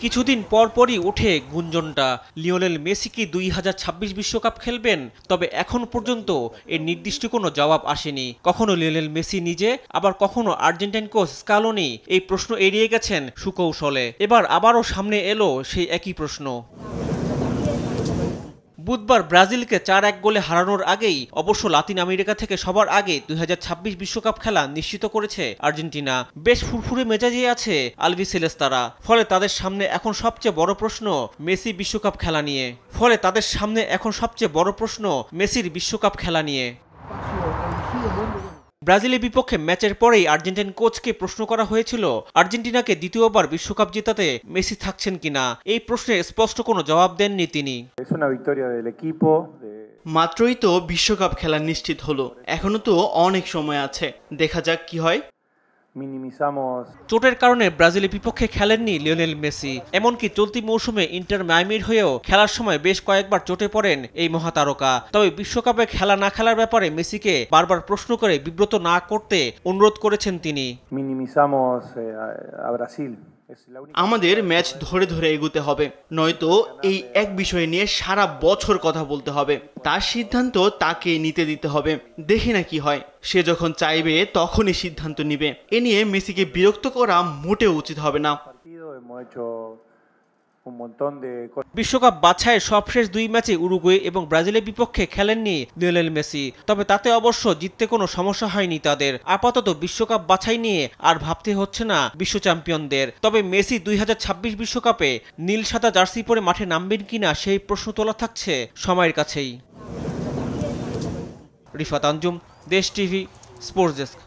কিছুদিন পরপরই ওঠে গুঞ্জনটা, লিওনেল মেসি কি 2026 বিশ্বকাপ খেলবেন? তবে এখন পর্যন্ত এর নির্দিষ্ট কোনো জবাব আসেনি। কখনো লিওনেল মেসি নিজে, আবার কখনো আর্জেন্টাইন কোচ স্কালোনি এই প্রশ্ন এড়িয়ে গেছেন সুকৌশলে। এবার আবারও সামনে এলো সেই একই প্রশ্ন। বুধবার ব্রাজিলকে 4-1 গোলে হারানোর আগেই অবশ্য লাতিন আমেরিকা থেকে সবার আগে 2026 বিশ্বকাপ খেলা নিশ্চিত করেছে আর্জেন্টিনা। বেশ ফুরফুরে মেজাজে আছে আলবিসেলেস্তারা। ফলে তাদের সামনে এখন সবচেয়ে বড় প্রশ্ন মেসির বিশ্বকাপ খেলা নিয়ে। ব্রাজিলের বিপক্ষে ম্যাচের পরেই আর্জেন্টাইন কোচকে প্রশ্ন করা হয়েছিল আর্জেন্টিনাকে দ্বিতীয়বার বিশ্বকাপ জেতাতে মেসি থাকছেন কিনা। এই প্রশ্নে স্পষ্ট কোনো জবাব দেননি তিনি। মাত্রই তো বিশ্বকাপ খেলা নিশ্চিত হলো, এখনো তো অনেক সময় আছে, দেখা যাক কি হয়। চোটের কারণে ব্রাজিলের বিপক্ষে খেলেননি লিওনেল মেসি। এমনকি চলতি মৌসুমে ইন্টার মায়ামির হয়েও খেলার সময় বেশ কয়েকবার চোটে পড়েন এই মহাতারকা। তবে বিশ্বকাপে খেলা না খেলার ব্যাপারে মেসিকে বারবার প্রশ্ন করে বিব্রত না করতে অনুরোধ করেছেন তিনি। আমাদের ম্যাচ ধরে ধরে এগোতে হবে, নয়তো এই এক বিষয় নিয়ে সারা বছর কথা বলতে হবে। তার সিদ্ধান্ত তাকে নিতে দিতে হবে, দেখি না কি হয়। সে যখন চাইবে তখনই সিদ্ধান্ত নিবে। এ নিয়ে মেসিকে বিরক্ত করা মোটেও উচিত হবে না। বিশ্বকাপ বাছাইয়ের সবশেষ 2 ম্যাচে উরুগুয়ে এবং ব্রাজিলের বিপক্ষে খেলেননি লিওনেল মেসি। তবে তাতে অবশ্য জিততে কোনো সমস্যা হয়নি তাদের। আপাতত বিশ্বকাপ বাছাই নিয়ে আর ভাবতে হচ্ছে না বিশ্ব চ্যাম্পিয়নদের। তবে মেসি 2026 বিশ্বকাপে নীল সাদা জার্সি পরে মাঠে নামবেন কিনা সেই প্রশ্ন তোলা থাকছে সময়ের কাছেই। রিফাত আঞ্জুম, দেশ টিভি, স্পোর্টস ডেস্ক।